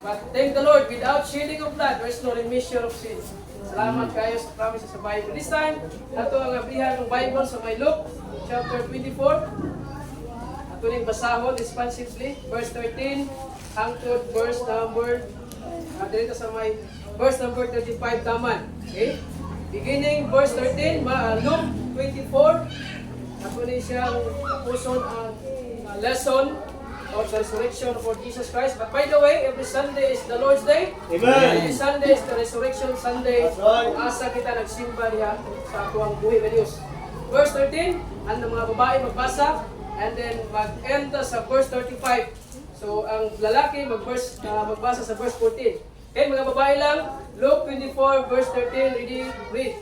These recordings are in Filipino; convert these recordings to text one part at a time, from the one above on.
But thank the Lord, without shedding of blood, there is no remission of sins. Salamat kayo sa promises sa Bible. This time, ato ang abrihan ng Bible sa may Luke, chapter 24. Ato ning basahon responsively, verse 13, hangtod verse number, dito sa may verse number 35 taman. Okay? Beginning verse 13, Luke 24. Ato ni siyang puson ang lesson of the resurrection for Jesus Christ. But by the way, every Sunday is the Lord's Day. Amen. Every Sunday is the Resurrection Sunday. That's right. Asa kita nagsimba niya sa atuang buhay ng Diyos. Verse 13, ang mga babae magbasa, and then mag-end sa verse 35. So, ang lalaki magbasa sa verse 14. Okay, mga babae lang, Luke 24, verse 13, read.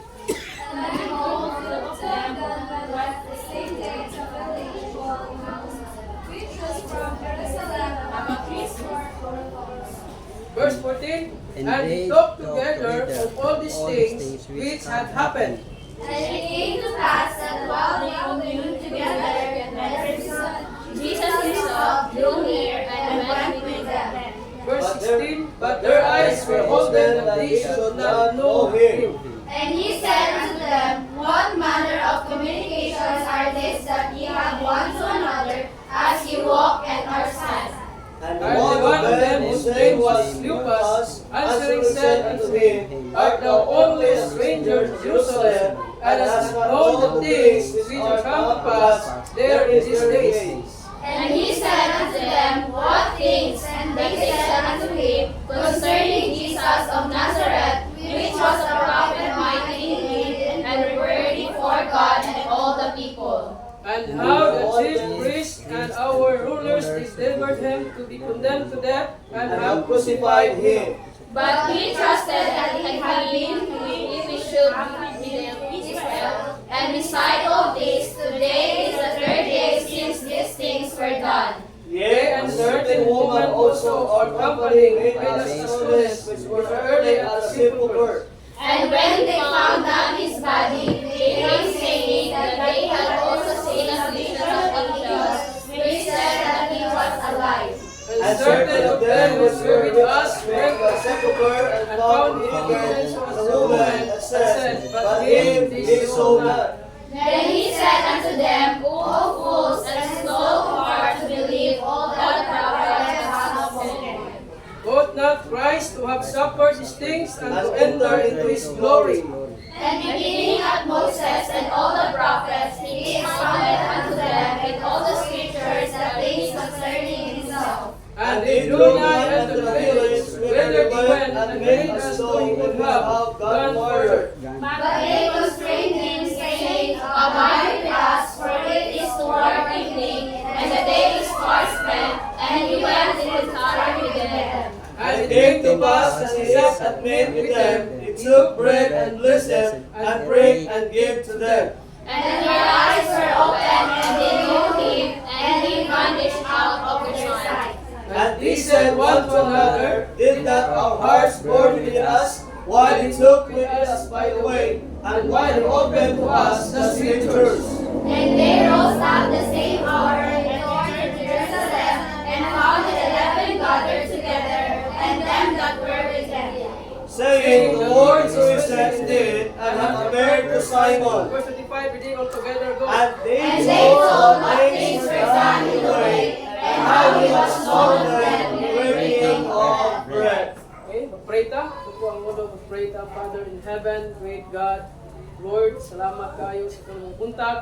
And behold, Philip to them went the same day to a village called Emmaus, which was from Jerusalem about 3 furlongs. Verse 14, And and they they talked talked together together of all these things which had happened. And it came to pass that while they communed together and Jesus himself drew near and went with them. Verse 16, but their eyes were holden that they should not know him. And he said unto them, What manner of communications are these that ye have one to another, as ye walk and are sad? And And one of them, whose name was Cleopas, answering said unto him, Art thou only a stranger to Jerusalem, and hast not known the things which are come to pass there in these days? And he said unto them, What things? And they said unto him, Concerning Jesus of Nazareth, which was a prophet mighty in deed and worthy before God and all the people. And how the chief priests and our rulers delivered him to be condemned to death, and have crucified him. But he trusted that he had been if he should be Israel. And beside all this, today is the third day since these things were done. Yea, and certain women also are accompanying with us students which were early at the sepulchre. And when they found not his body, they came saying that they had also seen a vision of angels, which said that he was alive. And certain of them which were with us went to the sepulchre and found him dead as the woman had said, but him they saw not. Then he said unto them, O fools, and slow of heart to believe all that the prophets have spoken. Ought not Christ to have suffered these things and to enter into his glory? And beginning at Moses and all the prophets, he expounded unto them with all the scriptures the things concerning himself. And they drew nigh unto the village, whither he went, and made as though he would have gone further. But they constrained him, saying, Abide with us, for it is toward evening, and the day is far spent. And he went and retired with them. And it came to pass, as he sat at meat with them, he took bread and blessed them, and brake and gave to them. And their eyes were opened, and they knew him, and he vanished out of their sight. And he said one to another, Did not our hearts burn within us, while he took with us by the way, and while he opened to us the scriptures? And they rose up the same hour, and returned to Jerusalem, and found the 11 gathered together, and them that were with them. Saying, The Lord so is said indeed, and hath appeared to Simon. Verse 25, reading all together, go. And they And they told what things were done in the way, and how he was known of them in the breaking of bread. Okay, mag-pray ta. Ito po ang mundo, mag-pray ta. Father in heaven, great God, Lord, salamat kayo sa inyong buntag.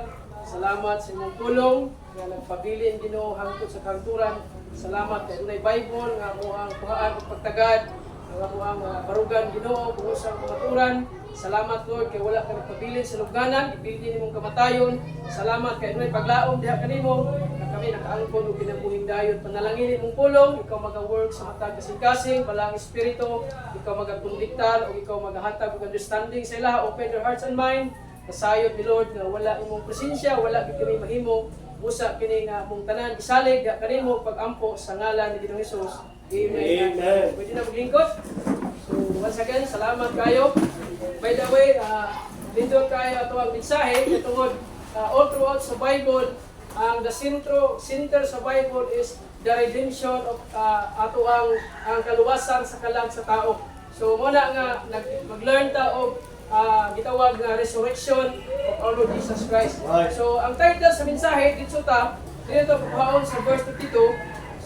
Salamat sa inyong tulong. Kaya nagpabili ang Ginoo hangtod sa kanturan. Salamat kay unay Bible nga mo ang puhaan ug pagtagad. Nga mo ang barugan Ginoo buhos ang kamaturan. Salamat Lord kay wala ka nagpabilin sa lugnanan, ibilin nimong kamatayon. Salamat kay unay paglaom diha kanimo na kami nakaangkon og kinabuhing dayon. Panalangin imong pulong, ikaw maga-work sa matag kasing-kasing, balang espiritu, ikaw magakondiktar o ikaw magahatag og understanding sa ila, open their hearts and mind. Kasayod ni Lord nga wala imong presensya, wala gid kami mahimo. Busa kini nga mong tanan isalig diha kanimo pag-ampo sa ngalan ni Ginoong Hesus. Amen. Amen. Pwede na maglingkod. So once again, salamat kayo. By the way, nindot kayo ito ang mensahe tungod all throughout sa Bible, ang the center sa Bible is the redemption of ato ang kaluwasan sa kalag sa tao. So muna nga mag-learn ta og gitawag nga resurrection of our Lord Jesus Christ. Right. So ang title sa mensahe dito dito kuhaon sa verse 52.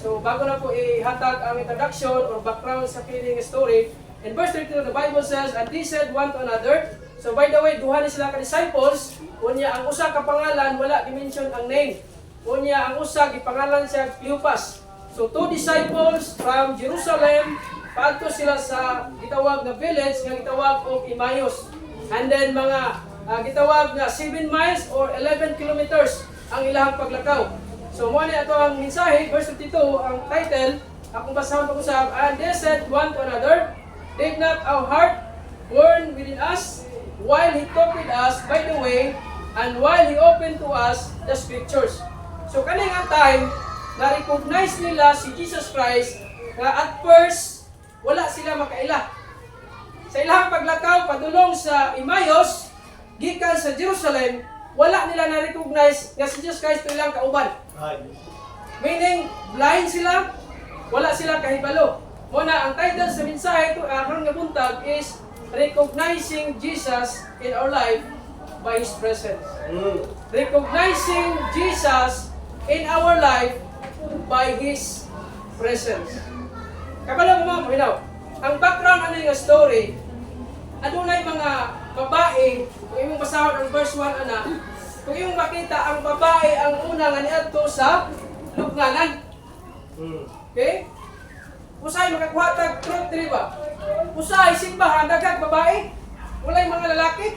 So bago na po ihatag ang introduction or background sa kining story, in verse 32 the Bible says, and they said one to another. So by the way, duha ni sila ka disciples, unya ang usa ka pangalan wala gi-mention ang name. Unya ang usa gipangalan siya Cleopas. So two disciples from Jerusalem, paadto sila sa gitawag na village nga gitawag og Emmaus. And then mga gitawag na 7 miles or 11 kilometers ang ilahang paglakaw. So mo ni ato ang mensahe, verse 52, ang title, akong basahon pag-usab, and they said one to another, did not our heart burn within us while He talked with us by the way, and while He opened to us the scriptures. So kaning ang time, na-recognize nila si Jesus Christ nga at first, wala sila makaila. Sa ilang paglakaw, padulong sa Emmaus, gikan sa Jerusalem, wala nila na-recognize nga si Jesus Christ ilang kauban. Right. Meaning, blind sila, wala sila kahibalo. Muna, ang title sa mensahe ito, karon nga buntag is recognizing Jesus in our life by His presence. Recognizing Jesus in our life by His presence. Kabalo mo mga paminaw, ang background ano yung story, adunay mga babae, kung imong basahon ang verse 1 ana, kung imong makita ang babae ang una nga niadto sa lubnganan. Okay? Usahay makakuha tag truth diri ba? Usahay simbahan daghang babae, walay mga lalaki.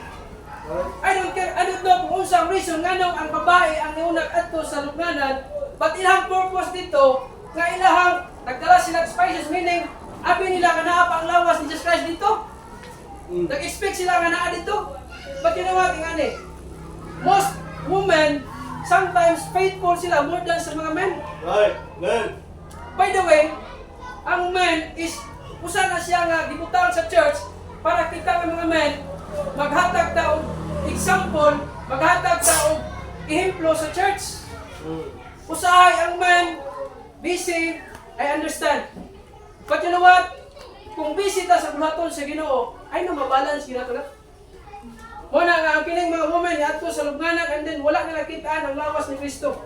I don't know kung unsang reason nganong ang babae ang niuna adto sa lubnganan, but ilang purpose dito nga ilahang nagdala sila ng spices, meaning abi nila nga naa pa ang lawas ni Jesus Christ dito. Nag-expect sila nga naa dito. But you know what, ingani? Most women, sometimes faithful sila more than sa mga men. Right. Amen. By the way, ang men is, usa na siya nga gibutang sa church para kita ng mga men, maghatag ta og example, maghatag ta og ehemplo sa church. Usahay ang men, busy, I understand. But you know what? Kung busy ta sa buhaton sa Ginoo, ay no mabalance gina to na. Muna nga ang kining mga women adto sa lubnganan and then wala nila kitaan ang lawas ni Kristo.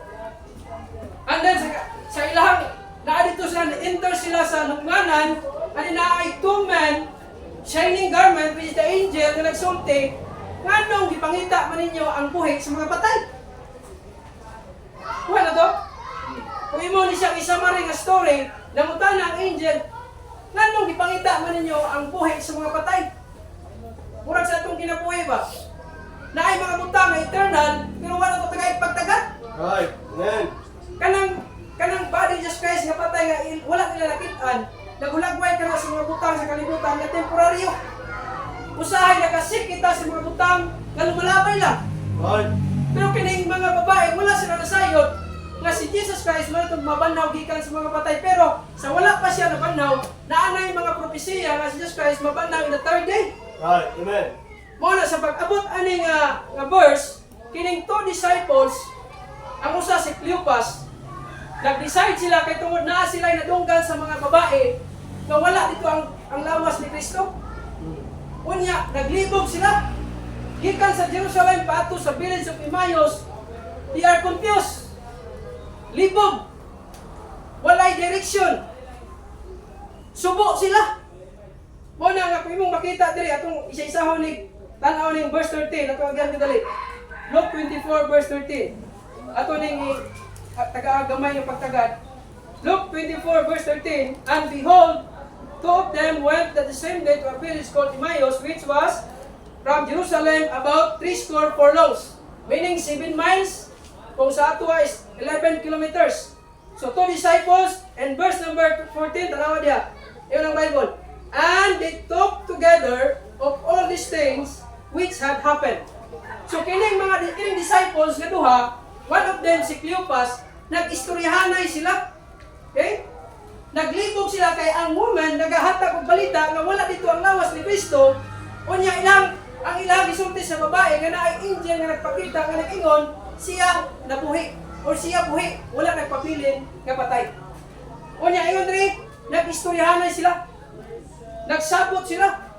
And then sa ilahang naadito sila, enter sila sa lubnganan, and naay two men, shining garment, which is the angel na nagsulti, nganong gipangita man ninyo ang buhi sa mga patay. Kuha na to? Kung imo ni siyang isamari nga story, namutana ang angel, nganong gipangita man ninyo ang buhi sa mga patay. Murag sa itong kinabuhi ba? Naay mga butang na eternal, pero wala ito tagay pagtagat. Right. Amen. Kanang body Jesus Christ nga patay nga wala nila nakitaan, naghulagway ka na sa mga butang sa kalibutan nga temporaryo. Usahay nakasik kita sa mga butang nga lumalabay lang. Right. Pero kining mga babae wala sila nasayod nga si Jesus Christ man itong mabanaw gikan sa mga patay, pero sa wala pa siya nabanaw, naanay mga propesiya nga si Jesus Christ mabanaw in the third day. Right. Amen. Muna sa pag-abot ani nga verse, kining two disciples, ang usa si Cleopas, nag-decide sila kay tungod naa sila nadunggan sa mga babae nga wala dito ang lawas ni Kristo. Unya, naglibog sila. Gikan sa Jerusalem paadto sa village of Emmaus, they are confused. Libog. Walay direction. Subo sila. Muna nga kung imong makita diri atong isa-isahon ni tan-aw ning verse 13, ato agad dali. Luke 24 verse 13. Ato ning taga-gamay yung pagtagad. Luke 24 verse 13, and behold, two of them went the same day to a village called Emmaus, which was from Jerusalem about 64 furlongs, meaning 7 miles, kung sa ato is 11 kilometers. So two disciples, and verse number 14, tanawa diha. Iyon ang Bible. And they talked together of all these things which had happened. So kining disciples nga duha, one of them si Cleopas, nag-istoryahanay sila. Okay? Naglibog sila kay ang woman nagahatag og balita nga wala dito ang lawas ni Kristo. Unya ang ilang gisulti sa babae nga naay angel nga nagpakita nga nag-ingon siya nabuhi or siya buhi, wala nagpabilin nga patay. Unya, ayon rin, nag-istoryahanay sila. Nagsabot sila.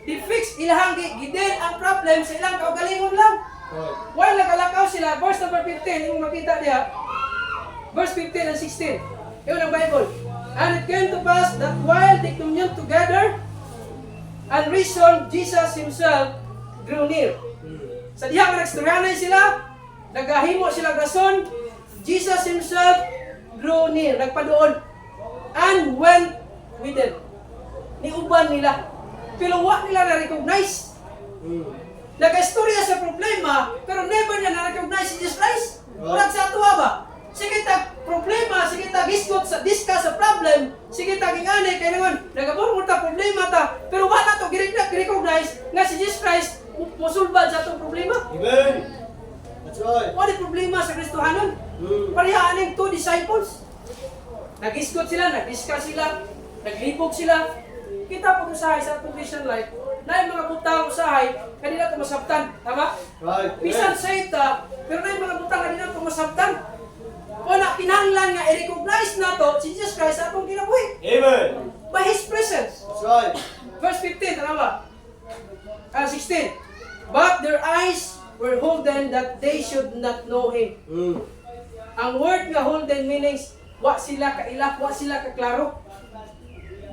I-fix ilahang gidin ang problem sa ilang kaugalingon lang. Right. While nakalakaw sila, verse number 15, yung makita diya, verse 15 and 16. Yun ang Bible. And it came to pass that while they communed together and reasoned, Jesus himself grew near. Sa diha nga nagstoryanay sila, nagahimo sila rason, Jesus himself drew near, nagpaduol, and went with them. Niuban nila. Pero wa nila na-recognize. Nag-istorya sa problema, pero never niya na-recognize si Jesus Christ. Murag sa atuwa ba? Sige ta problema, sige ta gisgot sa discuss sa problem, sige ta gingani kay naman nagabor ta problema ta, pero wa na to recognize nga si Jesus Christ mosulbad sa atong problema. Amen. That's right. Wala problema sa Kristohanon. Pareha aning two disciples. Nag-isgot sila, nag-discuss sila, naglibog sila. Kita po usahay sa atong Christian life, na yung mga butang usahay, kanila ito masabtan. Tama? Right. Bisan saved ta, pero na yung mga butang kanila ito masabtan. O na kinahanglan nga i-recognize na to si Jesus Christ sa atong kinabuhi. Amen. By His presence. That's right. Verse 15, tama ba? 16. But their eyes were holden that they should not know Him. Ang word nga holden meanings, wa sila kailak, wa sila kaklaro.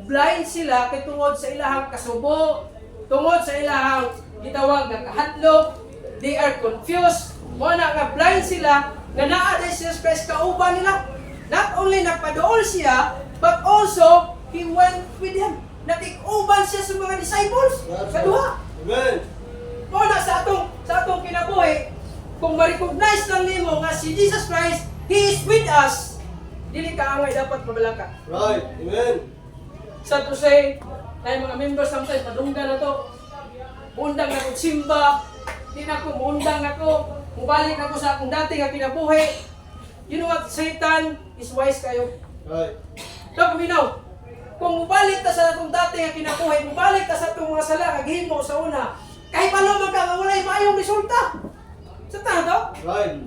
Blind sila kay tungod sa ilahang kasubo, tungod sa ilahang gitawag nga kahadlok. They are confused. Mo na nga blind sila nga naa si Jesus Christ kauban nila. Not only nagpaduol siya, but also He went with them. Nakikuban siya sa mga disciples. Kaduha. Amen. Mo na sa atong kinabuhi, kung ma-recognize lang nimo nga si Jesus Christ, He is with us, dili ka angay dapat mabalaka. Right. Amen. Sad to say, tayo mga members sometimes, padunggan na to. Undang na ko simba, di na ko muundang na ko, mubalik na ko sa akong dati nga kinabuhi. You know what? Satan is wise kayo. Right. Ito, kuminaw. Kung mubalik ta sa atong dati nga kinabuhi, mubalik ta sa atong mga sala, kaghimo sa una, kahit paano magkawalay maayong resulta. Sa tanong to? Right.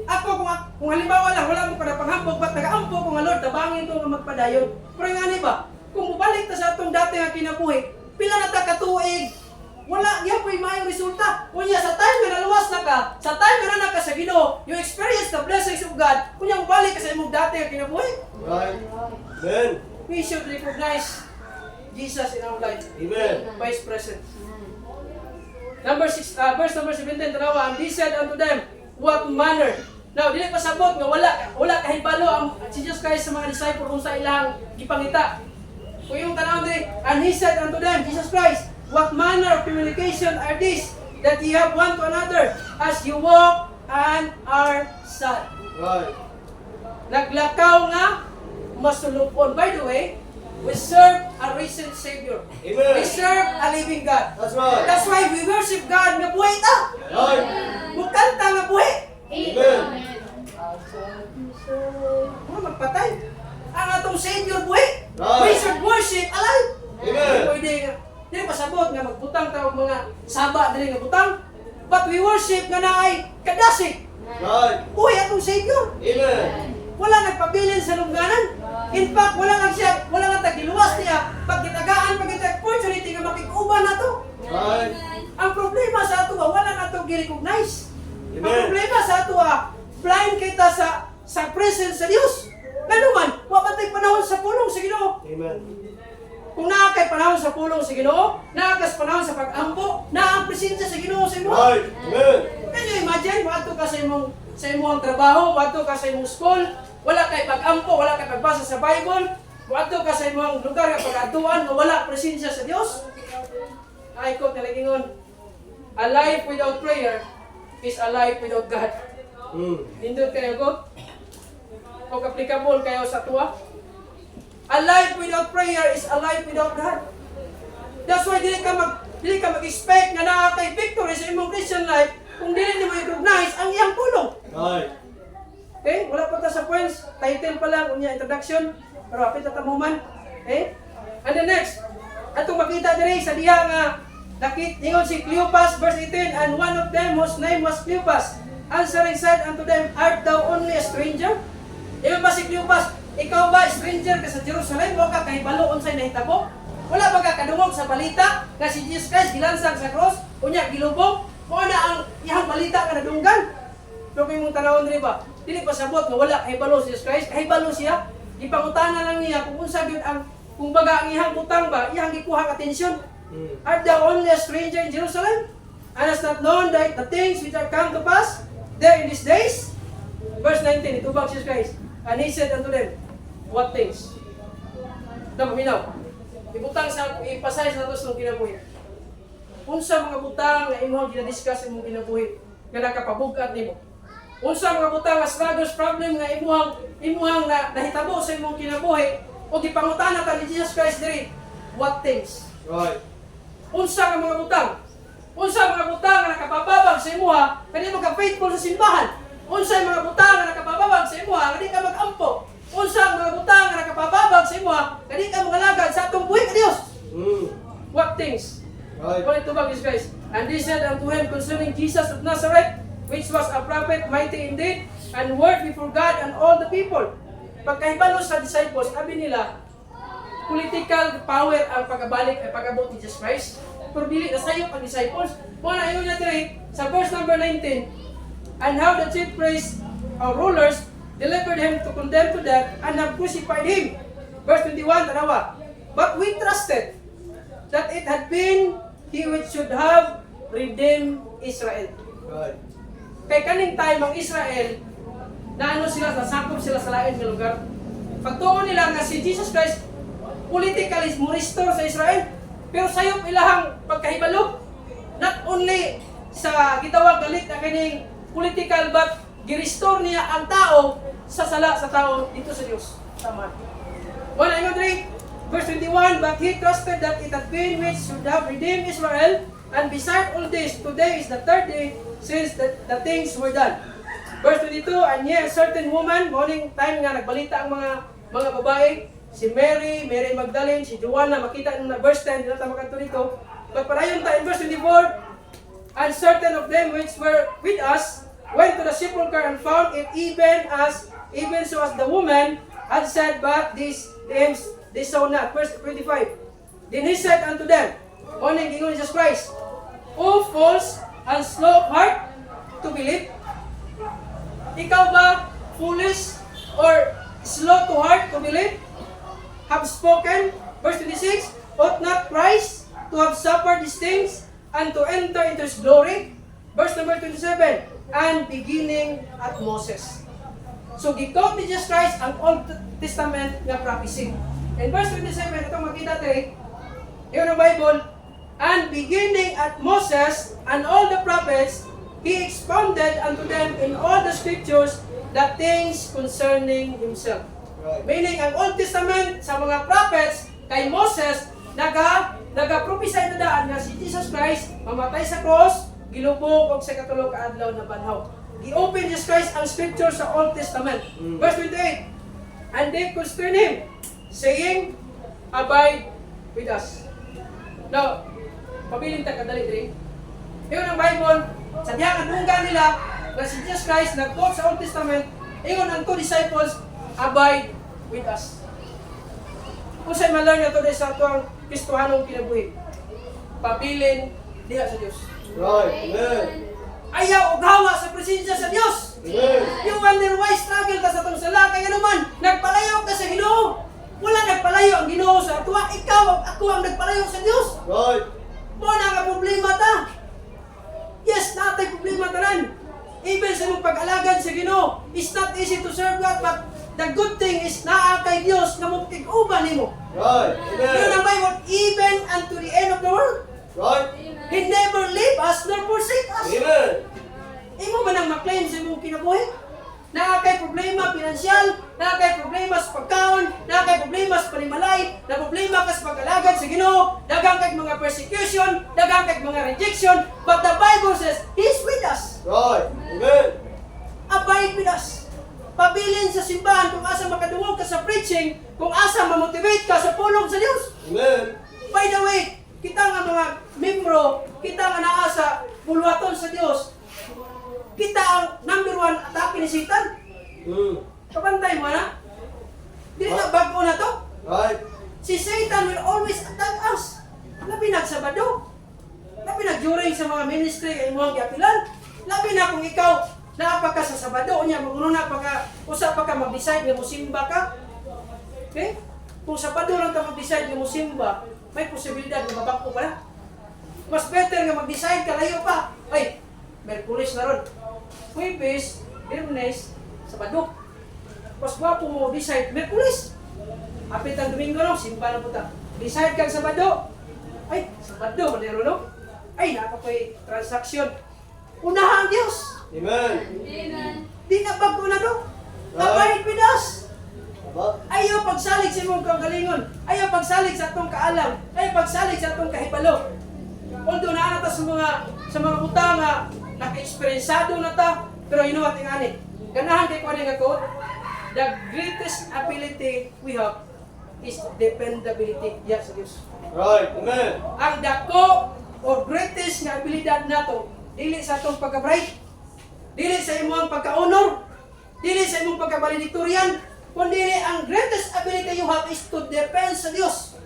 Ako, kung halimbawa lang, wala mo ka na panghambog, ba't nag-aampo ko nga Lord, tabangin ko nga magpadayon. Pero nga ni ba, kung mubalik ta sa atong dati nga kinabuhi, pila na ta katuig, wala, yan po yung mayong resulta. Kunya, sa time nga naluwas na ka, sa time nga na ka sa Ginoo, you experience the blessings of God, kunya mubalik ka sa imong dati nga kinabuhi. Right. Amen. We should recognize Jesus in our life. Amen. By His presence. Verse number 17, tanawa, and He said unto them, what manner? Now, dili pasabot nga wala kahibalo ang Jesus Christ sa mga disciple kung sa ilang gipangita. Kung yung tanawin din, and He said unto them, Jesus Christ, what manner of communication are these that ye have one to another as you walk and are sad? Right. Naglakaw nga masulupon. By the way, we serve a risen Savior. Amen. We serve a living God. That's right. That's why we worship God nga buhay ta. Right. Mukanta nga buhay. Amen. Mga magpatay. Ang atong Savior buhay. Right. We should worship alive. Amen. Pwede nga. Dili pasabot nga magbutang tawag mga saba dili nga butang. But we worship nga naay kadasig. Right. Buhay atong Savior. Amen. Wala nagpabilin sa lungganan. In fact, wala nga tagiluwas niya. Pag gitagaan, pag kita opportunity nga makikuban na to. Right. Ang problema sa ato, wala na to gi-recognize. Ang Amen. problema sa ato, blind kita sa presence sa Dios. Ngano man, wa pa tay panahon sa pulong sa Ginoo. Amen. Kung naa kay panahon sa pulong sa Ginoo, naa kas panahon sa pag-ampo, naa ang presensya sa Ginoo sa imo. Right. Amen. Can you imagine, wato ka sa imong trabaho, wato ka sa imong school, wala kay pag-ampo, wala kay pagbasa sa Bible, wato ka sa imong lugar nga pag-atuan, wala presensya sa Dios. Ay ko talagingon, a life without prayer is a life without God. Nindot kayo ko? O applicable kayo sa tuwa? A life without prayer is a life without God. That's why dili ka mag-expect nga naa kay victory sa imong Christian life kung dili mo recognize ang iyang pulong. Right. Okay? Wala pa ta sa points. Title pa lang, unya introduction. Pero apit ta man. Okay? And the next, atong makita diri sa diha nga ingon si Cleopas verse 18, and one of them whose name was Cleopas answering said unto them, art thou only a stranger? Ingon ba si Cleopas, Ikaw ba, stranger ka sa Jerusalem, o ka kahibalo unsay nahitabo? Wala ba ka kadungog sa balita nga si Jesus Christ gilansang sa cross, unya gilubog? Mo na ang iyang balita nga nadunggan? Pero kung mong tanawon rin ba, dili pa sabot nga wala kahibalo si Jesus Christ, kahibalo siya. Ipangutana lang niya kung unsa gyud ang kung baga ang iyang butang ba, iyang gikuha ka atensyon. Art thou only a stranger in Jerusalem? And hast not known that the things which are come to pass there in these days? Verse 19, itubag Jesus Christ. And he said unto them, what things? Na maminaw. Ibutang sa ipasay sa atos ng kinabuhi. Unsa mga butang nga imong ginadiscuss imong kinabuhi nga nakapabugat nimo? Unsa mga butang nga struggles problem nga imuhang nahitabo sa imong kinabuhi o gipangutana ta ni Jesus Christ diri? What things? Right. Unsa nga mga butang? Unsa mga butang nga nakapababag sa imuha kani mo ka faithful sa simbahan? Unsa mga butang nga nakapababag sa imuha kani ka mag-ampo? Unsa mga butang nga nakapababag sa imuha kani ka mangalagad sa atong buhi ka Dios? What things? Right. What itubag is Christ? And they said unto him concerning Jesus of Nazareth, which was a prophet, mighty indeed, and word before God and all the people. Pagkahibalo sa disciples, sabi nila, political power ang pagabalik ay pagabot ni Jesus Christ. Pero dili na sayo ang disciples. Muna yun na tiri, sa verse number 19, and how the chief priests or rulers delivered him to condemn to death and have crucified him. Verse 21, tanawa. But we trusted that it had been he which should have redeemed Israel. Right. Kay kaning time ang Israel, na ano sila, nasakop sila sa lain nga lugar. Pagtuon nila nga si Jesus Christ, politically mo restore sa Israel, pero sayop ilahang pagkahibalo, not only sa gitawag galit na kining political, but girestore niya ang tao sa sala sa tao dito sa Diyos. Tama. 103, verse 21, but he trusted that it had been which should have redeemed Israel, and beside all this, today is the third day since the things were done. Verse 22, and yet a certain woman, morning time nga nagbalita ang mga babae, si Mary Magdalene, si Joanna, makita nung na verse 10, hindi na tayo makanto dito. But parayon tayo in verse 24, and certain of them which were with us went to the sepulchre and found it even so as the woman had said, but they saw not. Verse 25, then he said unto them, morning gingon Jesus Christ, O fools and slow of heart to believe. Ikaw ba foolish or slow to heart to believe? Have spoken, verse 26, ought not Christ to have suffered these things and to enter into his glory? Verse number 27, and beginning at Moses. So, gikot ni Jesus Christ ang Old Testament nga prophecy. In verse 27, itong makita tayo, yun ang Bible, and beginning at Moses and all the prophets, he expounded unto them in all the scriptures the things concerning himself. Right. Meaning, ang Old Testament sa mga prophets kay Moses, nag-prophesy na daan nga si Jesus Christ mamatay sa cross, gilubog og sa katulog ka adlaw na banhaw. I-open Jesus Christ ang scripture sa Old Testament. Verse 28, and they constrain him, saying, abide with us. Now, pabiling ta kadali diri. Iyon ang Bible, sa diyang anungga nila na si Jesus Christ nag-quote sa Old Testament, iyon ang two disciples, abide with us. Kung sa'y malang na ito sa ito ang Kristohanong kinabuhi, pabilin diha sa Diyos. Right. Amen. Ayaw o gawa sa presensya sa Diyos. Amen. You wonder why struggle ka sa itong sala, kaya naman, nagpalayo ka sa Ginoo. Wala nagpalayo ang Ginoo sa atuwa, ikaw ako ang nagpalayo sa Diyos. Right. Mo na nga problema ta. Yes, natay problema tanan. Even sa mong pag-alagad sa Ginoo, it's not easy to serve God, but the good thing is naa kay Dios nga mo tig-uban nimo. Right. Yun ang Amen. Bible, even unto the end of the world. Right. He never leave us nor forsake us. Amen. Imo ba nang maklaim sa imong kinabuhi? Nakakay problema pinansyal, nakakay problema sa pagkaon, nakakay problema sa panimalay, na problema ka sa pag-alagad sa Ginoo, daghang kay mga persecution, daghang kay mga rejection, but the Bible says, He's with us. Right. Amen. Abide with us. Pabilin sa simbahan kung asa makadungog ka sa preaching, kung asa mamotivate ka sa pulong sa Diyos. Amen. By the way, kita nga mga membro, kita nga naa sa bulwaton sa Diyos, kita ang number one atake ni Satan. Kapantay mo na? na to? Right. Si Satan will always attack us. Labi na sa Sabado. Labi na during sa mga ministry ay mo ang giapilan. Labi na kung ikaw naapa ka sa Sabado niya, maguna pa ka, usa pa ka mag-decide nga musimba ka. Okay? Kung Sabado lang ka mag-decide nga musimba, may posibilidad na mabako pa na. Mas better nga mag-decide ka layo pa. Ay, Merkulis na ron. Huwebes, Biyernes, Sabado. Mas gwapo mo decide Merkulis. Apit ang Domingo no, simba na punta. Decide kang Sabado. Ay, Sabado, manero no? Ay, nakapoy transaksyon. Unahan ang Diyos. Amen. Di na bago na do. Abide with us. Aba. Ayaw pagsalig sa imong kagalingon. Ayaw pagsalig sa atong kaalam. Ayaw pagsalig sa atong kahibalo. Although naana ta sa mga utang nga naka-eksperyensado na ta, pero you know what ingani? Ganahan kay kuan nga quote. The greatest ability we have is dependability. Yes, sa Dios. Right. Amen. Ang dako o greatest nga abilidad nato dili sa atong pagka-bright, dili sa imong pagka-honor, dili sa imong pagka-valedictorian, kundi ang greatest ability you have is to depend sa Dios.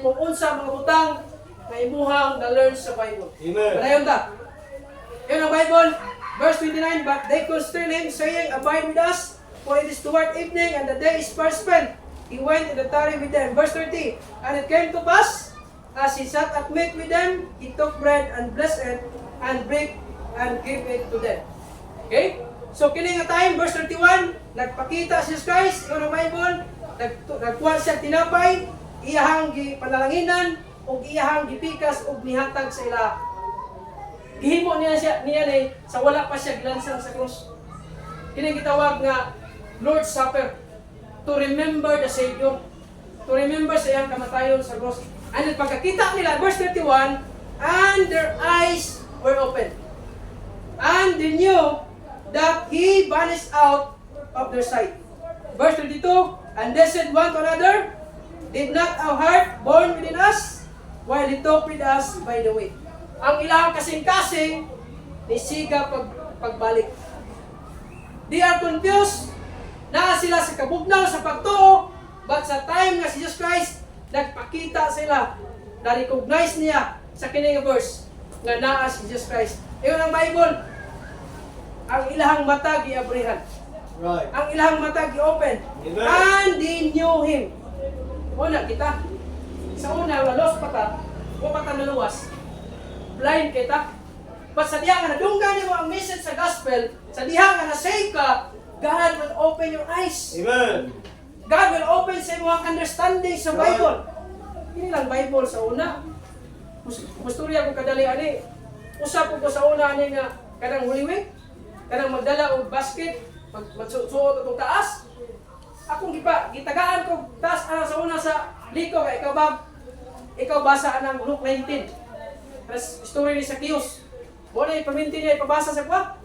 Kung unsa mga butang na imuhang na-learn sa Bible. Amen. Padayon ta. Yun ang Bible, verse 29, but they constrained him, saying, abide with us, for it is toward evening, and the day is far spent. He went in the tarry with them. Verse 30, and it came to pass, as he sat at meat with them, he took bread and blessed it, and break and gave it to them. Okay? So, kini nga time, verse 31, nagpakita si Jesus Christ, yun ang Bible, nagkuha siya tinapay, iyahang panalanginan, o iyahang gipikas, o nihatag sa ila. Gihimo niya sa wala pa siya gilansang sa krus. Kini gitawag nga Lord's Supper, to remember the Savior, to remember sa iyang kamatayon sa krus. And pagkakita nila, verse 31, and their eyes were open. And they knew that He vanished out of their sight. Verse 32, and they said one to another, did not our heart burn within us while He talked with us by the way? Ang ilang kasing-kasing, nisiga pagbalik. They are confused, na sila sa kabugnaw sa pagtuo, but sa time nga si Jesus Christ, nagpakita sila, na-recognize niya sa kining verse, nga naa si Jesus Christ. Iyon ang Bible, ang ilahang mata giabrihan. Right. Ang ilahang mata gi-open. Amen. And they knew Him. Una kita, sa una, lost pa ta, o pa ta naluwas, blind kita. But sa diha nga nadunggan mo ang message sa gospel, sa diha nga na-save ka, God will open your eyes. Amen. God will open sa imong understanding sa Bible. Hindi lang Bible sa una. Musturya ko kadali ani. Usap ko sa una ani nga kanang huliwing, kanang magdala og basket, magsuot atong taas. Akong gitagaan ko taas sa una sa liko kay ikaw basa anang Luke 19. Tapos story ni Zacchaeus. Wala yung paminti niya ipabasa sa kwa.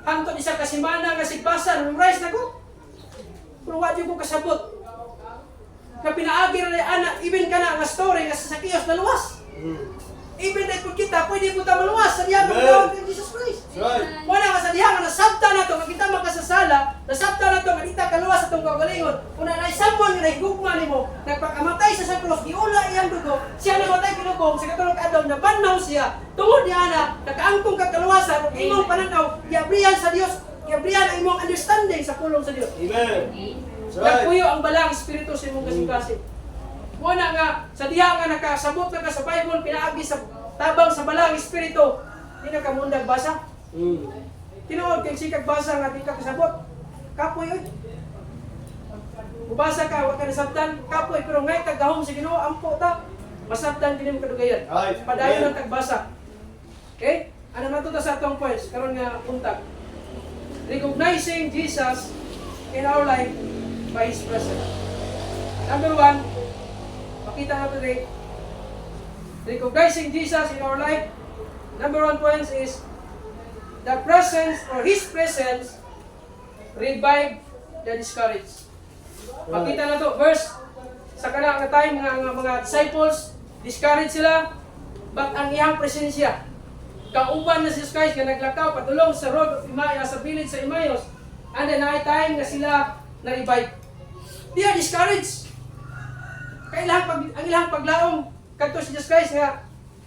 Hangtod isa kasimana nga sigbasa, memorize na ko. Pero wadi ko kasabot. Na pinaagi na anak, even ka na nga story nga sa Zacchaeus naluwas. Even na po kita, pwede po ta maluwas sa diha ng tawag kay Jesus Christ. That's right. Wala ka sa diha nga nasabta na to, magkita makasasala, nasabta na to, magkita kaluwas sa itong kagalingon. Una na isabon nga nahigugma nimo, nagpakamatay sa krus, giula iyang dugo, siya namatay kinugong, sa katulog adlaw, nabanaw siya, tungod niya na, nakaangkong kakaluwasan, imong pananaw, giabrihan sa Dios, giabrihan ang imong understanding sa pulong sa Dios. Amen. That's right. Nagpuyo ang balang espiritu sa imong kasing-kasing. Muna nga, sa diha nga nakasabot na ka sa Bible, pinaagi sa tabang sa balang espiritu, di na ka mundag basa. Tinuod kay sikag basa nga di ka kasabot. Kapoy oy. Ubasa ka, wa ka nasabtan, kapoy, pero ngay kagahom sa Ginoo ampo ta. Masabtan kini mo kadugayan. Right. Padayon ang tagbasa. Okay? Ano na to sa atong points karon nga puntag. Recognizing Jesus in our life by His presence. Number 1, makita na today, recognizing Jesus in our life. Number 1 point is the presence or His presence revive the discouraged. Makita na to, verse, sa kanang time ng mga disciples, discouraged sila, but ang iyang presensya, kauban na si Jesus Christ nga naglakaw patulong sa road of Emmaus, sa village sa Emmaus, and then night time nga sila na-revive. They are discouraged. ang ilang paglaom kadto si Jesus Christ nga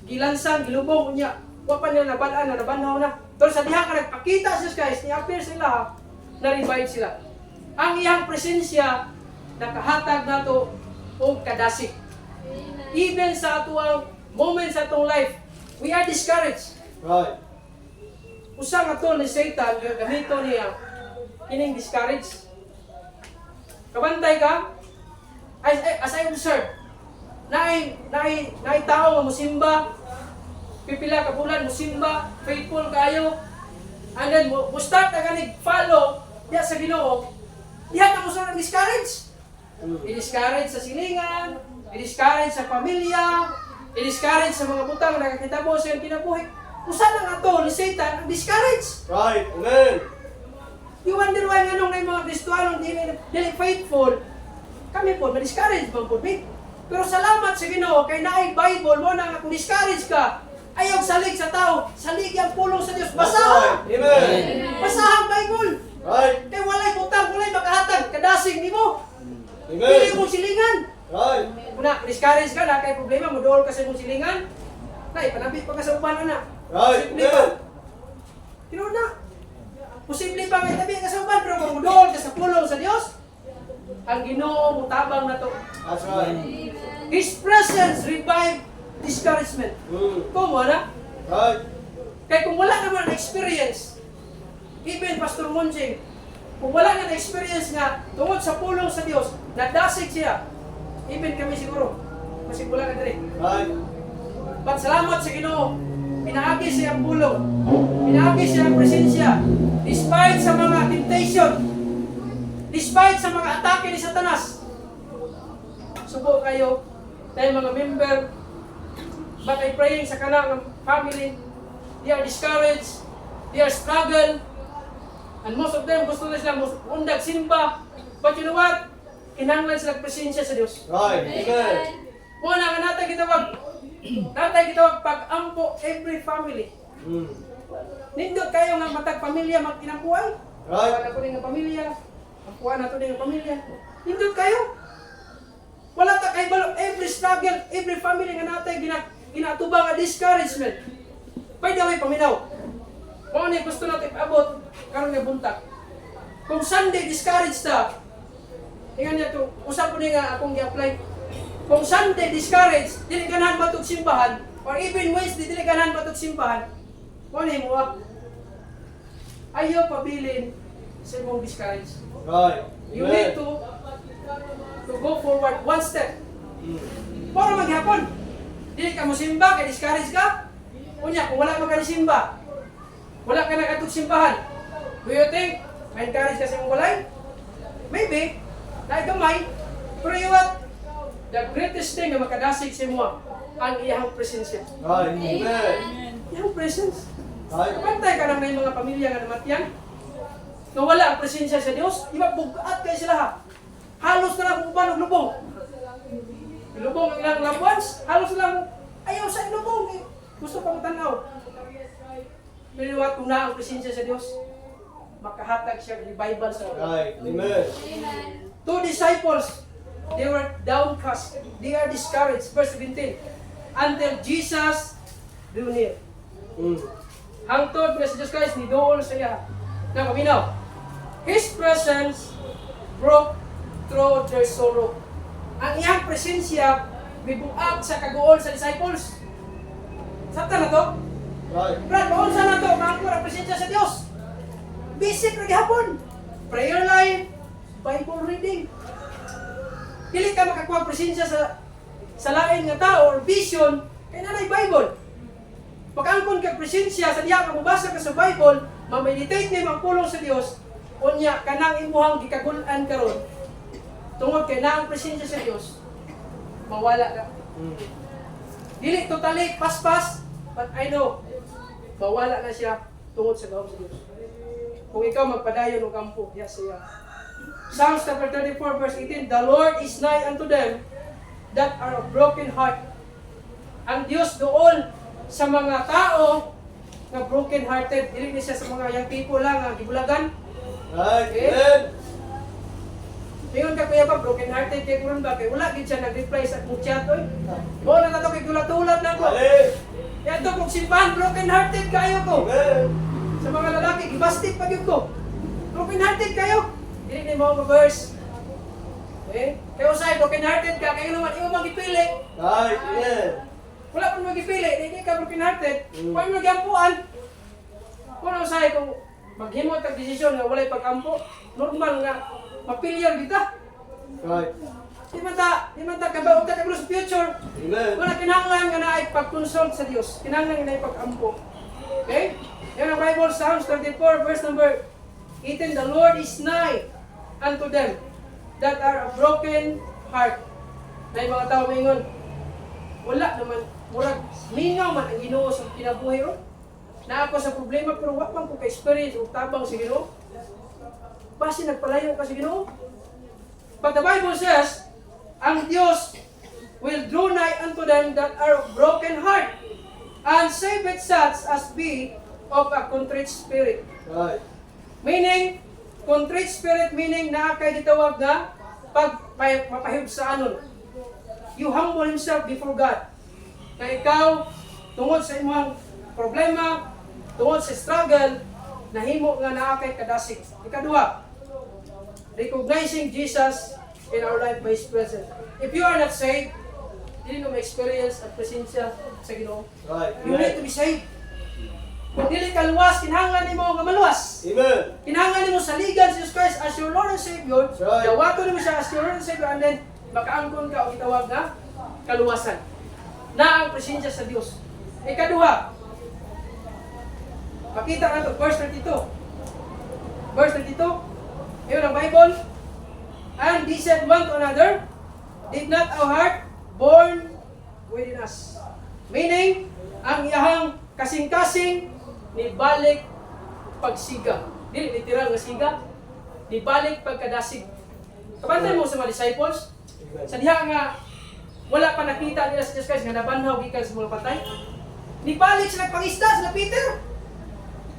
gilansan, gilubong unya. Wa pa nila nabalaan na nabanhaw na. Pero sa diha ka nagpakita si Jesus Christ, ni-appear sila, na-revive sila. Ang iyang presensya nakahatag nato og kadasig. Even sa atuang moments sa atong life, we are discouraged. Right. Usa nga to ni Satan gamito niya kining discourage. Kabantay ka? As I observe, naay tao nga musimba, pipila ka bulan musimba, faithful kayo, and then mo start na ganig follow diya sa Ginoo. Diha na mo sa discourage. I-discourage sa silingan, i-discourage sa pamilya, i-discourage sa mga butang na nakakitabo sa iyong kinabuhi. Usa na nga to ni Satan ang discourage. Right. Amen. You wonder why nga nung na yung mga Kristohanong dili faithful, kami po, ma-discourage bang po, pero salamat sa Ginoo kay naay Bible mo na kung discourage ka, ayaw salig sa tao, salig ang pulong sa Dios. That's Basahan! right. Amen. Basahan Bible! Right. Kay walay butang, walay makahatag, kadasig nimo. Amen. Pili mong silingan. Right. Kuna, discourage ka na, kay problema, mudool ka sa imong silingan. Nay, panabi pa ka sa uban na. Right. Posible pa. Amen. Tinood na. Posible pa nga tabi ka sa uban, pero kung mudool ka sa pulong sa Dios, ang Ginoo mutabang na to. That's right. His presence revive discouragement. Kung wala, Right. kaya kung wala naman ang experience, even Pastor Monjing, kung wala na experience nga tungod sa pulong sa Dios, nadasig siya, even kami siguro, kasi wala ka diri. Right. But salamat sa Ginoo, pinaagi siya ang pulong, pinaagi siya ang presensya, despite sa mga temptation, despite sa mga atake ni Satanas. Subo kayo, tayo mga member, but I praying sa kanang family, they are discouraged, they are struggle, and most of them gusto na sila undag simba. But you know what? Kinahanglan sila presensya sa Dios. Right. Amen. Muna nga natay kitawag pag-ampo every family. Nindot kayo nga matag pamilya mag-inabuhay. Right. Wala ko din nga pamilya. Ampuan na to din nga pamilya. Nindot kayo. Wala ta kay balo every struggle, every family nga natay ginatubang nga discouragement. By the way, paminaw. Kung ano yung gusto natin abot, karon nga buntag. Kung Sunday discouraged ta, tingnan niya ito, usap ko nga akong i-apply. Kung Sunday discouraged, dili ganahan matug simbahan, or even Wednesday, dili ganahan matug simbahan, kung ano mo ayaw pabilin sa imong discouraged. Right. You need to go forward one step. Para maghapon. Dili ka mo simba, kay discourage ka. Unya, kung wala ka simba, wala ka nakatug simbahan. Do you think, may encourage ka sa imong walay? Maybe, dahil gamay. Pero you what? The greatest thing na makadasig sa imo, ang iyang presensya. Right. Amen. Iyang presence. Right. Kapantay ka lang na yung mga pamilya nga namatyan. Kung wala ang presensya sa Diyos, iba bugat kayo sila ha. Halos na lang kung uban og lubong. Lubong ang ilang loved ones, halos na lang ayaw sa lubong. Gusto pang tanaw. Pero what, kung na ang presensya sa Diyos, makahatag siya ng Bible sa mga. Right. Amen. Two disciples, they were downcast. They are discouraged. Verse 17. Until Jesus drew near. Hangtod nga si Jesus Christ, nidool sa iya. Na paminaw. His presence broke through their sorrow. Ang iyang presensya, bibuag sa kaguol sa disciples. Sabta na to? Right. Brad, baon sa na to, maangkor ang presensya sa Diyos. Basic na gihapon. Prayer life, Bible reading. Dili ka makakuha presensya sa lain nga tao or vision, kaya nanay Bible. Pag-angkon ka presensya, sa diya ka mabasa ka sa Bible, mameditate na ang pulong sa Dios, unya kanang imuhang gikagulan karon. Tungod kay naang presensya sa Dios, mawala ka. Dili totally paspas, but I know, mawala na siya tungod sa gawom sa Dios. Kung ikaw magpadayon og kampo, yes siya. Psalms chapter 34 verse 18, the Lord is nigh unto them that are of broken heart. Ang Dios doon sa mga tao nga broken hearted, dili ni siya sa mga young people lang nga gibulagan. Right. Okay. Amen. Mingon ka kuya ba, broken hearted kay kuron ba? Kay wala gid siya nag-reply sa akong chat oy. Mo na nato kay tulat-tulat na ko. Mali. Yan to kung simbahan, broken hearted kayo ko. Amen. Sa mga lalaki, gibastik pa gyud ko. Broken hearted kayo. Dili ni mo verse. Eh, kay usay broken hearted ka kay naman imo magipili. Right. Amen. Wala pa magipili, hindi ka broken hearted. Kung imo gyampuan. Kung usay kung maghimo tag desisyon nga walay pag-ampo, normal nga mapilyar kita. Right. Di man ta kabaw ka sa future. Amen. Wala kinahanglan nga naay pag-consult sa Dios. Kinahanglan nga naay pag-ampo. Okay? Yan ang Bible, Psalms 34, verse number 18. The Lord is nigh unto them that are a broken heart. Na mga tao maingon, wala naman, murag mingaw man ang Ginoo sa kinabuhi ro. Na ako sa problema pero wa man ko ka-experience o tabang sa Ginoo. Basi nagpalayo ka sa Ginoo. But the Bible says, ang Diyos will draw nigh unto them that are of broken heart, and save it such as be of a contrite spirit. Right. Meaning, contrite spirit meaning na kay gitawag nga mapahibsaanon. You humble himself before God. Na ikaw, tungod sa imong problema, tungod sa struggle, nahimo nga naa kay kadasig. Ikaduha, recognizing Jesus in our life by His presence. If you are not saved, dili mo ma-experience ang presensya sa Ginoo. Right. You need to be saved. Kung dili ka luwas, kinahanglan nimo nga maluwas. Amen. Kinahanglan nimo saligan si Jesus Christ as your Lord and Savior. That's right. Dawaton nimo siya as your Lord and Savior, and then makaangkon ka o itawag na kaluwasan. Na ang presensya sa Dios. Ikaduha, makita nato verse 32. Verse 32. Ayun ang Bible. And they said one to another, did not our heart born within us? Meaning, ang iyahang kasing-kasing ni balik pagsiga. Dili literal nga siga, ni balik pagkadasig. Kabantay mo sa mga disciples, sa diha nga wala pa nakita nila sa Jesus Christ nga nabanhaw gikan sa mga patay. Ni balik sila pangisda sila Peter.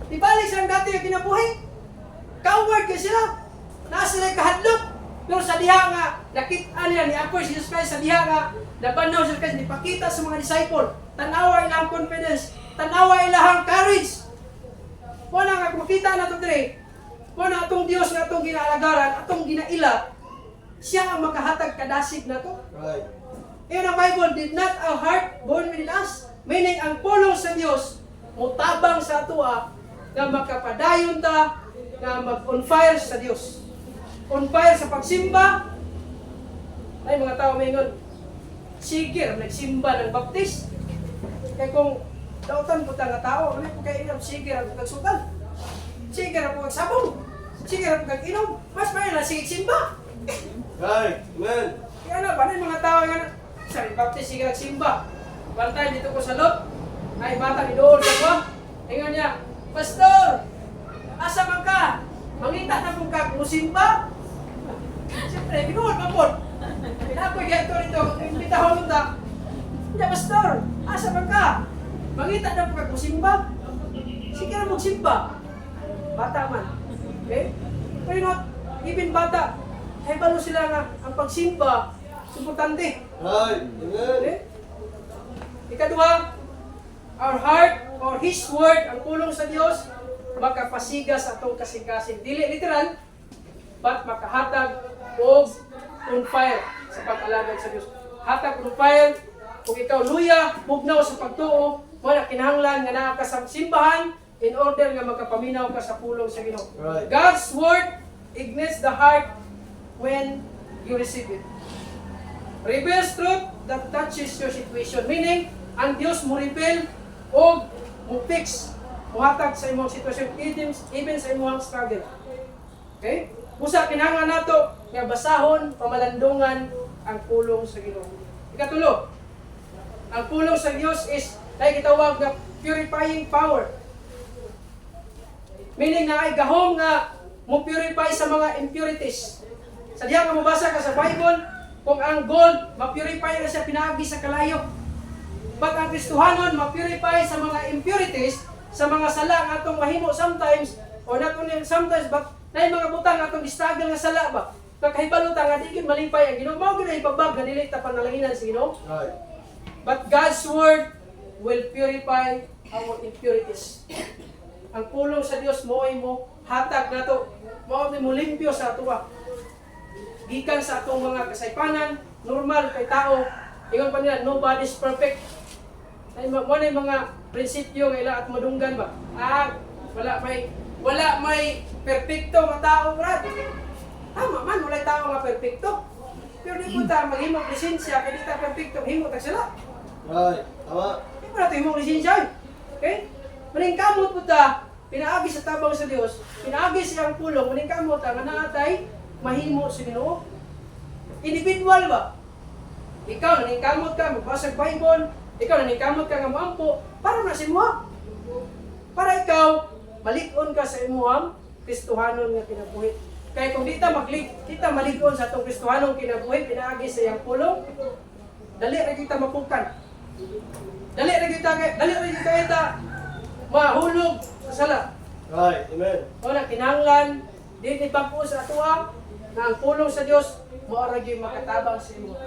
Ni balik sila dati nga kinabuhi. Coward kay sila. Naa sila kahadlok. Pero sa diha nga nakita nila ni Apo si Jesus Christ, sa diha nga nabanhaw si Jesus Christ, nipakita sa mga disciple. Tanawa ilang confidence, tanawa ilang courage. Muna nga makita na ito dire, muna atong Diyos nga atong ginaalagaran, atong ginaila, siya ang makahatag kadasig na to. Right. Iyon ang Bible, did not our heart born within us? Meaning, ang pulong sa Diyos, mutabang sa atua, na makapadayon ta, na mag-on fire sa Diyos. On fire sa pagsimba, ay mga tao maingon, sige, nagsimba ng baptist. Kaya kung dautan po nga tao, ano po kayo inom, sige, ang pagsugal. Sige, ang pagsabong. Sige, ang pag-inom. Mas may na, sige, simba. Right. Amen. Kaya na, ba mga tao nga, sabi, baptist, sige, nagsimba. Bantay dito ko sa lot, ay bata ni doon sa ko. Ingon niya, Pastor, asa man ka? Mangita na po ka, musimba. Siyempre, ginoon pa po. Pinakoy kaya ito rito, imbitahon mo ta. Kaya, Pastor, asa man ka? Mangita na po ka, musimba. Sige na magsimba. Bata man. Okay? Pero not, even bata, ay balo sila nga, ang pagsimba, importante. Right. Amen. Okay? Ikaduha, our heart or His Word, ang pulong sa Diyos, makapasiga sa atong kasing-kasing. Dili literal, but makahatag o on fire sa pag-alagad sa Diyos. Hatag on fire, kung ikaw luya, bugnaw sa pagtuo, wala kinahanglan nga naa ka sa simbahan in order nga magkapaminaw ka sa pulong sa Ginoo. Right. God's Word ignites the heart when you receive it. Reveals truth that touches your situation. Meaning, ang Diyos mo reveal o mo fix, muhatag sa imong sitwasyon, even sa imong struggle. Okay? Usa kinahanglan nato nga basahon, pamalandungan ang pulong sa Ginoo. Ikatulo, ang pulong sa Dios is ay gitawag na purifying power. Meaning na ay gahom nga mo purify sa mga impurities. Sa diha nga mabasa ka sa Bible, kung ang gold, ma-purify na siya pinaagi sa kalayo. But ang Kristohanon, ma-purify sa mga impurities, sa mga sala nga atong mahimo sometimes, or not only sometimes, but na mga butang atong struggle nga sala ba? nakahibalutan nga di gyud malipay ang Ginoo. Mao gyud ang ipabag nga dili ta panalanginan sa Ginoo. Right. But God's word will purify our impurities. Ang pulong sa Dios mo ay mo hatag nato. Mao ni mo limpyo sa atuwa. Gikan sa atong mga kasaypanan, normal kay tao. Ingon pa nila, nobody's perfect. Ay mo na mga prinsipyo nga ila at madunggan ba? Wala may perpekto nga tao, brad. Tama man, wala tao nga perpekto. Pero di po ta maghimo lisensya kay di ta perpekto, himo ta sila. Right. Tama. Di mo natin himo lisensya. Okay? Maning kamot po ta, pinaagi sa tabang sa Dios, pinaagi siyang pulong, maning kamot ta nga naatay mahimo sa Ginoo. Individual ba? Ikaw naningkamot ka magbasa Bible, ikaw naningkamot ka nga moampo para na si mo. Para ikaw malig-on ka sa imuhang Kristohanon nga kinabuhi. Kaya kung kita malig-on sa atong Kristohanong kinabuhi, pinaagi sa iyang pulong, dali ra kita mapukan. Dali ra kita mahulog sa sala. Right. Amen. O na kinahanglan di pagpuo sa atuwa na ang pulong sa Dios mao ra gyud makatabang sa imo.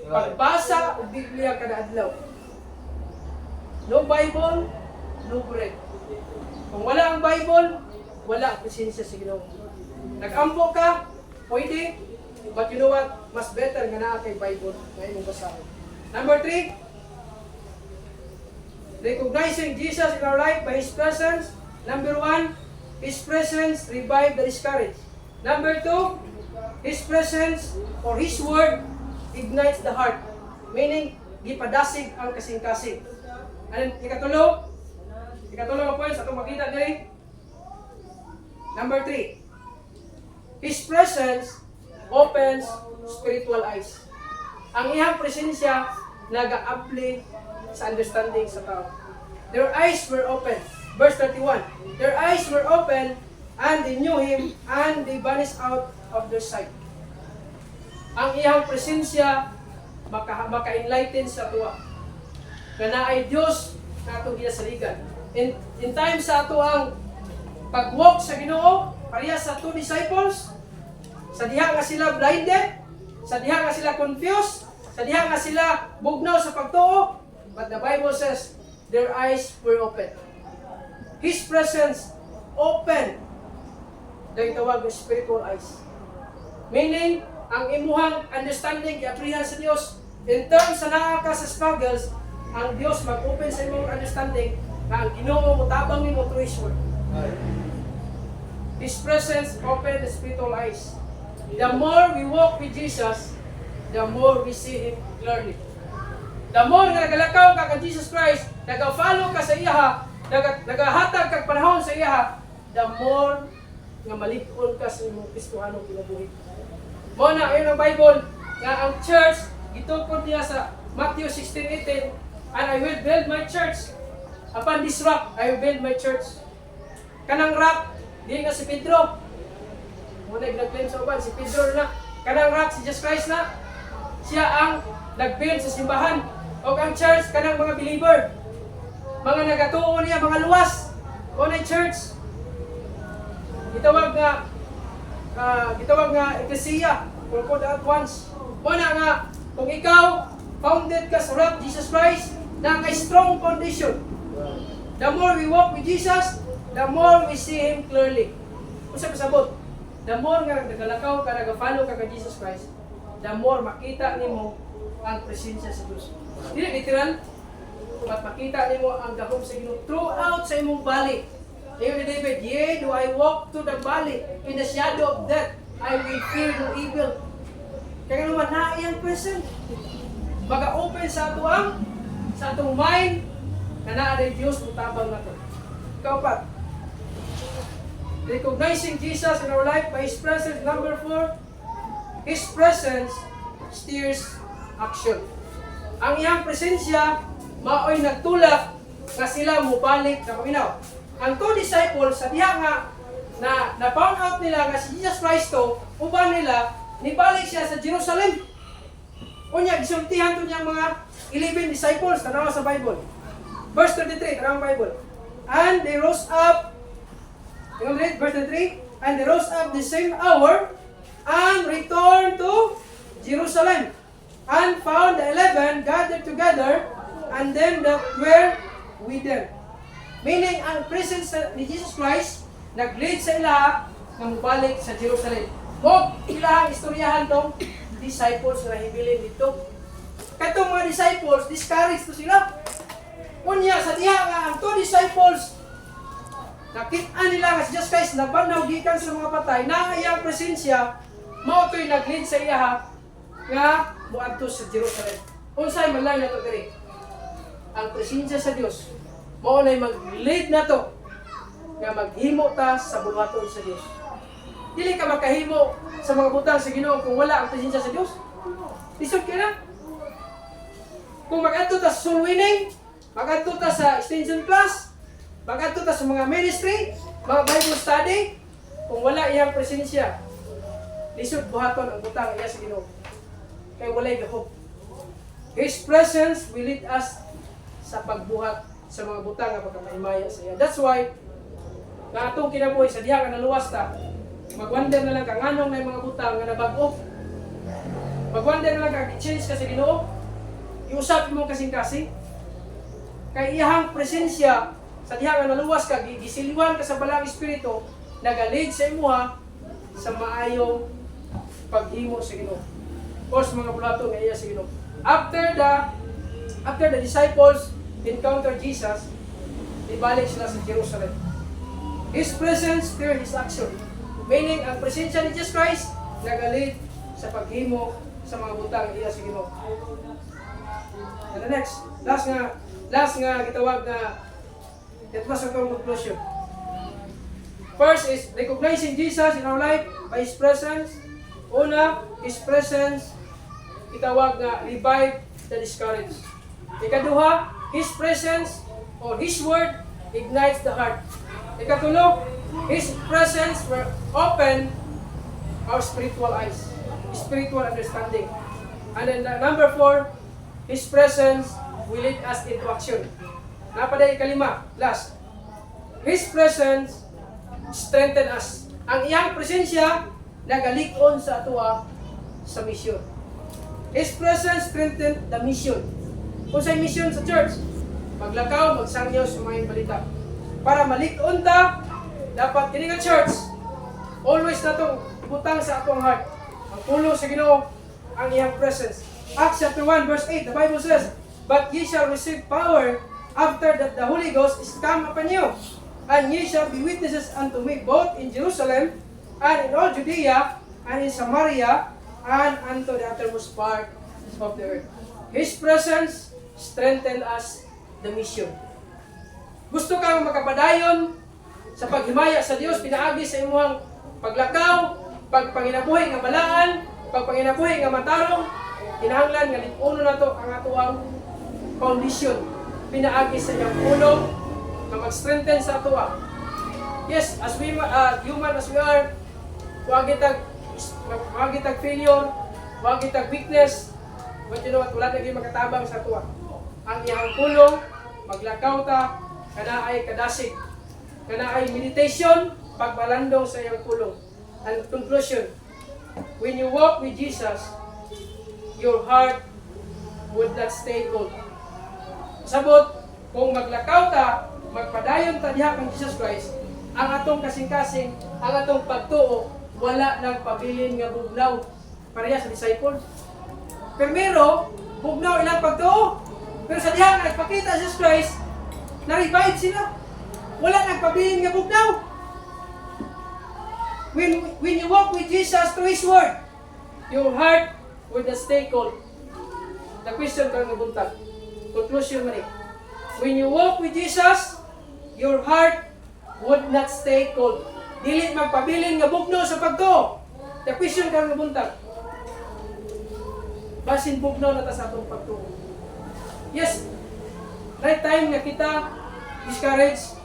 Pagbasa og Biblia kada adlaw. No Bible, no bread. Kung wala ang Bible, wala ang presensya sa Ginoo. Nag-ampo ka, pwede, but you know what? Mas better nga naa kay Bible na imong basahin. Number 3, recognizing Jesus in our life by His presence. Number 1, His presence revived the discouraged. Number 2, His presence or His word ignites the heart. Meaning, gipadasig ang kasing-kasing. And ikatulo ang points atong makita diri. Number 3, His presence opens spiritual eyes. Ang iyang presensya naga-apply sa understanding sa tao. Their eyes were open. Verse 31. Their eyes were open and they knew Him and they vanished out of their sight. Ang iyang presensya maka-enlighten sa tuwa. Nga naay Dios na atong ginasaligan. In time sa ato ang pag-walk sa Ginoo, pareha sa 2 disciples, sa diha nga sila blinded, sa diha nga sila confused, sa diha nga sila bugnaw sa pagtuo, but the Bible says their eyes were open. His presence open the tawag ng spiritual eyes. Meaning, ang imuhang understanding i-apprehend sa Dios in terms sa naa ka sa struggles, ang Dios mag-open sa imong understanding na ang Ginoo mo tabang nimo through His word. Right. His presence open the spiritual eyes. The more we walk with Jesus, the more we see Him clearly. The more nga nagalakaw ka kay Jesus Christ, nag-follow ka sa iya, nagahatag kag panahon sa iya, the more nga malig-on ka sa imong Kristohanong kinabuhi. Mo na ayon ang Bible nga ang church gitukod niya sa Matthew 16:18, and I will build my church upon this rock. I will build my church. Kanang rock di nga si Pedro. Mo na nag-claim sa uban si Pedro na. Kanang rock si Jesus Christ na. Siya ang nag-build sa simbahan. O ang church kanang mga believer. Mga nagatuo niya, mga luwas. O na church. Gitawag nga ecclesia, or called at once. Muna nga, kung ikaw founded ka sa rock, Jesus Christ, na kay strong foundation. The more we walk with Jesus, the more we see Him clearly. Kung sa pasabot, the more nga nagalakaw ka, nag-follow ka kay Jesus Christ, the more makita nimo ang presensya sa Diyos. Hindi literal, but makita nimo ang gahom sa Ginoo throughout sa imong bali. Ayon ni David, yea, do I walk through the valley in the shadow of death, I will fear no evil. Kaya naman, naiyang present. Maga-open sa atong mind, na naaday Diyos, mutabang na ito. Ikaw pa. Recognizing Jesus in our life by His presence. Number 4, His presence steers action. Ang iyang presensya, maoy nagtulak nga sila mubalik na paminaw. Ang 2 disciples, sa diha nga na found out nila nga si Jesus Christ to, uban nila, nibalik siya sa Jerusalem. Unya, gisultihan to niyang mga 11 disciples, tanawa sa Bible. Verse 33, tanawa Bible. And they rose up, you know, read verse 33, and they rose up the same hour and returned to Jerusalem, and found the 11 gathered together, and them that were with them. Meaning, ang presence ni Jesus Christ, nag-lead sa ilaha na mubalik sa Jerusalem. O, ilahang istoryahan tong disciples na hibilin dito. Katong mga disciples, discouraged to sila. Unya, sa diha nga, ang two disciples, nakita nila nga si Jesus Christ, nabanaw gikan sa mga patay, na iyang presensya, mao to'y nag-lead sa ilaha, nga muadto sa Jerusalem. Unsay man lang nato diri. Ang presensya sa Dios mao nay mag-lead nato nga maghimo ta sa buhaton sa Dios. Dili ka makahimo sa mga butang sa Ginoo kung wala ang presensya sa Dios. Lisod ka na. Kung mag-adto ta sa soul winning, mag-adto ta sa extension class, mag-adto ta sa mga ministry, mga Bible study, kung wala iyang presensya, lisod buhaton ang butang iya sa Ginoo. Kay walay gahop. His presence will lead us sa pagbuhat sa mga butang nga pagkamahimaya sa iya. That's why, na atong kinabuhi sa diha nga naluwas ta, mag-wonder na lang ka nganong na yung mga butang nga nabag-o. Mag-wonder na lang ka, i-change ka sa Ginoo. Iusap mo kasing-kasing. Kay iyahang presensya sa diha nga naluwas ka, gisiliwan ka sa balang espiritu, nagalid sa imuha sa maayong paghimo sa Ginoo. O sa mga bulato nga iya sa Ginoo. After the disciples encountered Jesus, ibalik sila sa Jerusalem. His presence stirred his action. Meaning, ang presensya ni Jesus Christ nagalid sa paghimo sa mga butang iya sa Ginoo. And the next, last nga gitawag na that was our conclusion. First is recognizing Jesus in our life by His presence. Una, His presence gitawag nga revive the discouraged. Ikaduha, His presence or His word ignites the heart. Ikatulo, His presence will open our spiritual eyes, spiritual understanding. And then number 4, His presence will lead us into action. Napaday ikalima, last. His presence strengthen us. Ang iyang presensya nagalikon sa atua sa mission. His presence strengthen the mission. Kung sa mission sa church, maglakaw, magsangyaw sa mga balita. Para malikon ta, dapat kini nga church, always natong ibutang sa atong heart. Ang pulo sa Ginoo, ang iyang presence. Acts chapter 1 verse 8, the Bible says, "But ye shall receive power after that the Holy Ghost is come upon you, and ye shall be witnesses unto me both in Jerusalem and in all Judea and in Samaria and unto the uttermost part of the earth." His presence strengthen us the mission. Gusto kang makapadayon sa paghimaya sa Dios, pinaagi sa imuhang paglakaw, pagpanginabuhi nga balaan, pagpanginabuhi nga matarong, kinahanglan nga lipuno na to ang atuang foundation. Pinaagi sa iyang ulo na mag-strengthen sa atua. Yes, as we human as we are, huwag kitag failure, huwag kitag weakness, but you know what, wala naging makatabang sa atua. Ang iyang pulong, maglakaw ta, kana ay kadasig, kana ay meditation, pagbalandong sa iyang pulong. And conclusion, when you walk with Jesus, your heart would not stay cold. Sabot, kung maglakaw ta, magpadayon ta diha kang Jesus Christ, ang atong kasing-kasing, ang atong pagtuo, wala nang pabilin nga bugnaw. Pareha sa disciples. Primero, bugnaw ilang pagtuo. Pero sa diha nga nagpakita Jesus Christ, na-revive sila. Wala nagpabilin nga bugnaw. When you walk with Jesus through His Word, your heart would not stay cold. The question kang nabuntag. Conclusion man. When you walk with Jesus, your heart would not stay cold. Dili magpabilin nga bugnaw sa pagtuo. The question kang nabuntag. Basin bugnaw na ta sa atong pagtuo. Yes, right time nga kita discouraged,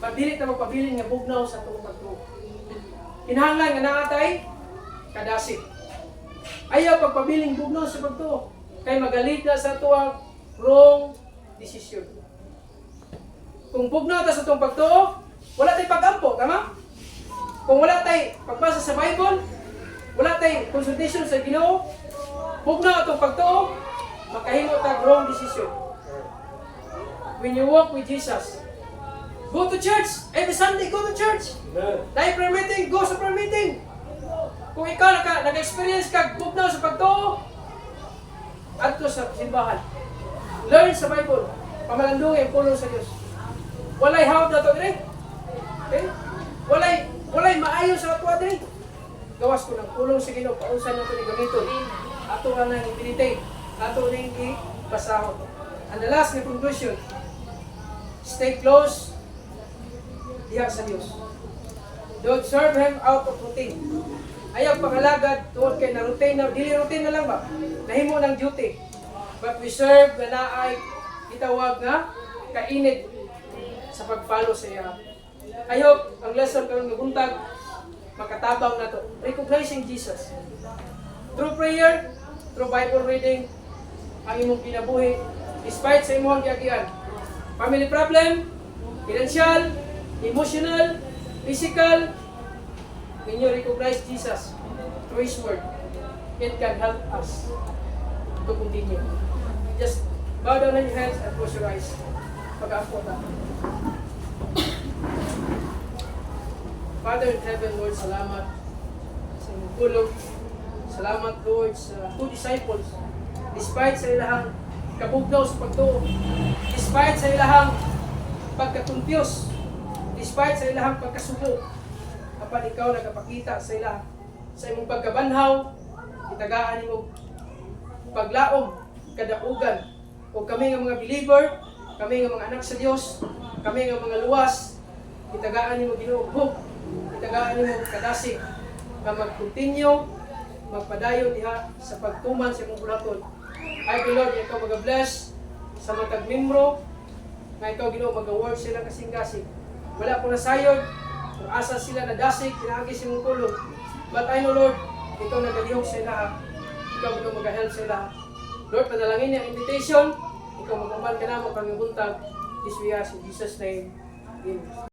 but dili ta magpabilin nga bugnaw sa atong pagtuo. Kinahanglan nga nangatay kadasig. Ayaw pagpabiling bugnaw sa pagtuo, kay magalit na sa tuwang wrong decision. Kung bugnaw ta sa atong pagtuo, wala tay pagampo, tama? Kung wala tay pagbasa sa Bible, wala tay consultation sa Ginoo, pugna atong pagtuo, makahimo tag wrong decision. When you walk with Jesus, go to church. Every Sunday, go to church. Amen. Dahil prayer meeting, go sa prayer meeting. Kung ikaw nag-experience kag bugnaw sa pagtuo, adto sa simbahan. Learn sa Bible. Pamalandungan ang pulong sa Dios. Walay hawd na to dire. Okay? Walay maayo sa ato dire. Gawas ko ng pulong sa Ginoo, paunsa na ko ni gamiton. Ato ra nang i-meditate, ato ning i-basahon. And the last na conclusion, stay close diha sa Dios. Don't serve Him out of routine. Ayaw pangalagad tuod kay na routine na, dili routine na lang ba? Nahimo ng duty. But we serve na naay itawag nga kainit sa pagpalo sa iya. I hope ang lesson karong nabuntag makatabang na to. Recognizing Jesus. Through prayer, through Bible reading, ang imong kinabuhi, despite sa imong giagian. Family problem, financial, emotional, physical, when you recognize Jesus through His Word, it can help us to continue. Just bow down on your heads and close your eyes. Pag-aako ta. Father in heaven, Lord, salamat sa inyong tulog. Salamat, Lord, sa two disciples. Despite sa ilahang kabugnaw sa pagtuo, despite sa ilahang pagkatumpios, despite sa ilahang pagkasubo, kapag ikaw nagapakita sa ila sa imong pagkabanhaw, itagaan mo paglaom, kadaugan, o kami nga mga believer, kami nga mga anak sa Dios, kami nga mga luwas, itagaan mo Ginoo, itagaan mo kadasig, nga mag-continue, magpadayon diha sa pagtuman sa imong bulaton. I pray, Lord, ikaw mag-bless sa matag membro, nga ikaw Ginoo mag-award sila kasing-kasing. Wala po nasayod, kung asa sila nadasig, pinaagi sa imong kulong. But I know, Lord, ikaw nagalihok sa ila, ikaw Ginoo mag-help sa ila. Lord, panalangin niya invitation, ikaw mag-uman ka na mo kang buntag. This we ask in Jesus' name. Amen.